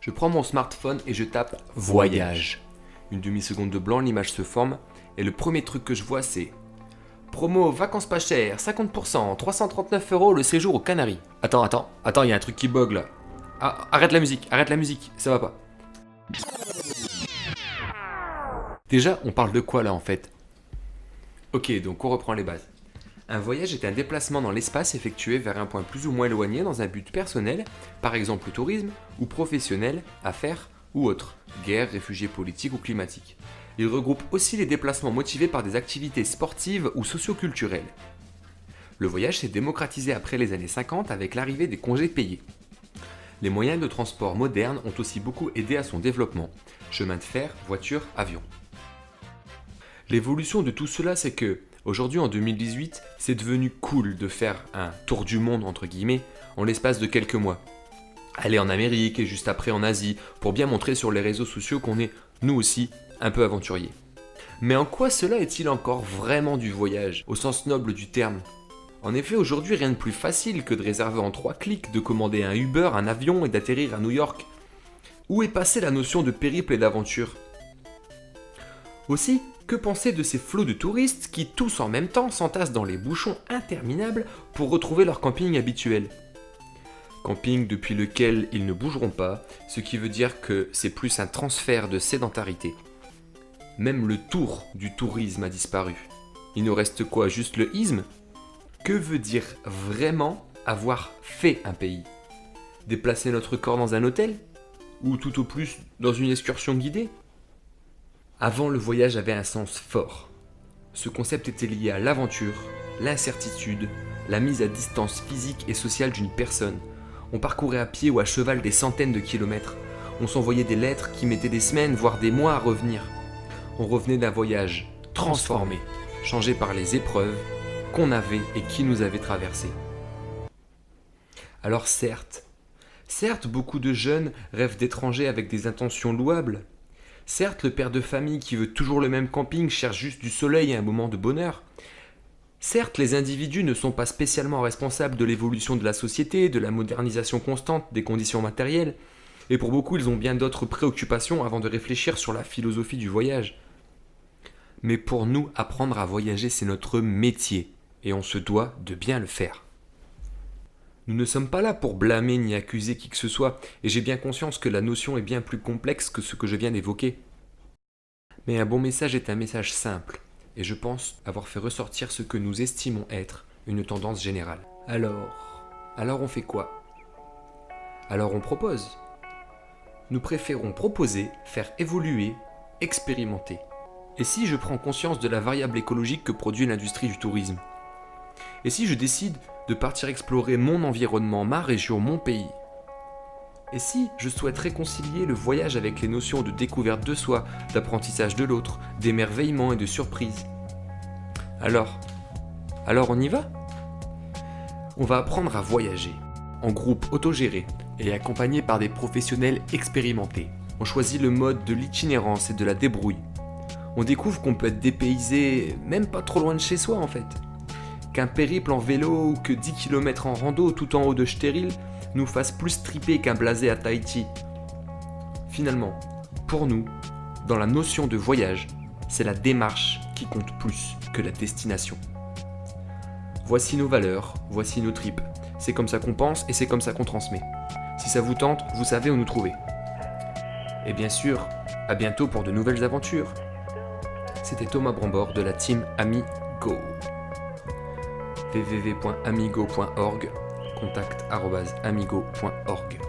Je prends mon smartphone et je tape voyage. Une demi-seconde de blanc, l'image se forme et le premier truc que je vois c'est promo vacances pas chères, 50%, 339 € le séjour aux Canaries. Attends, il y a un truc qui bug là. Ah, arrête la musique, ça va pas. Déjà, on parle de quoi là en fait? Ok, donc on reprend les bases. Un voyage est un déplacement dans l'espace effectué vers un point plus ou moins éloigné dans un but personnel, par exemple le tourisme, ou professionnel, affaires ou autre, guerre, réfugiés politiques ou climatiques. Il regroupe aussi les déplacements motivés par des activités sportives ou socio-culturelles. Le voyage s'est démocratisé après les années 50 avec l'arrivée des congés payés. Les moyens de transport modernes ont aussi beaucoup aidé à son développement, chemin de fer, voiture, avion. L'évolution de tout cela, c'est que, aujourd'hui en 2018, c'est devenu cool de faire un tour du monde entre guillemets en l'espace de quelques mois. Aller en Amérique et juste après en Asie pour bien montrer sur les réseaux sociaux qu'on est, nous aussi, un peu aventuriers. Mais en quoi cela est-il encore vraiment du voyage, au sens noble du terme? En effet, aujourd'hui, rien de plus facile que de réserver en 3 clics, de commander un Uber, un avion et d'atterrir à New York. Où est passée la notion de périple et d'aventure? Aussi, que penser de ces flots de touristes qui, tous en même temps, s'entassent dans les bouchons interminables pour retrouver leur camping habituel? Camping depuis lequel ils ne bougeront pas, ce qui veut dire que c'est plus un transfert de sédentarité. Même le tour du tourisme a disparu. Il nous reste quoi, juste le isme? Que veut dire vraiment avoir fait un pays? Déplacer notre corps dans un hôtel? Ou tout au plus dans une excursion guidée? Avant, le voyage avait un sens fort. Ce concept était lié à l'aventure, l'incertitude, la mise à distance physique et sociale d'une personne. On parcourait à pied ou à cheval des centaines de kilomètres. On s'envoyait des lettres qui mettaient des semaines, voire des mois à revenir. On revenait d'un voyage transformé, changé par les épreuves qu'on avait et qui nous avaient traversées. Alors certes, beaucoup de jeunes rêvent d'étrangers avec des intentions louables. Certes, le père de famille qui veut toujours le même camping cherche juste du soleil et un moment de bonheur. Certes, les individus ne sont pas spécialement responsables de l'évolution de la société, de la modernisation constante des conditions matérielles, et pour beaucoup, ils ont bien d'autres préoccupations avant de réfléchir sur la philosophie du voyage. Mais pour nous, apprendre à voyager, c'est notre métier, et on se doit de bien le faire. Nous ne sommes pas là pour blâmer ni accuser qui que ce soit, et j'ai bien conscience que la notion est bien plus complexe que ce que je viens d'évoquer. Mais un bon message est un message simple, et je pense avoir fait ressortir ce que nous estimons être une tendance générale. Alors on fait quoi? Alors on propose. Nous préférons proposer, faire évoluer, expérimenter. Et si je prends conscience de la variable écologique que produit l'industrie du tourisme? Et si je décide de partir explorer mon environnement, ma région, mon pays? Et si je souhaite réconcilier le voyage avec les notions de découverte de soi, d'apprentissage de l'autre, d'émerveillement et de surprise? Alors on y va? On va apprendre à voyager, en groupe autogéré et accompagné par des professionnels expérimentés. On choisit le mode de l'itinérance et de la débrouille. On découvre qu'on peut être dépaysé même pas trop loin de chez soi en fait. Qu'un périple en vélo ou que 10 km en rando tout en haut de Stéril nous fasse plus triper qu'un blasé à Tahiti. Finalement, pour nous, dans la notion de voyage, c'est la démarche qui compte plus que la destination. Voici nos valeurs, voici nos tripes. C'est comme ça qu'on pense et c'est comme ça qu'on transmet. Si ça vous tente, vous savez où nous trouver. Et bien sûr, à bientôt pour de nouvelles aventures. C'était Thomas Brambord de la team Amigo. www.amigo.org, contact@amigo.org.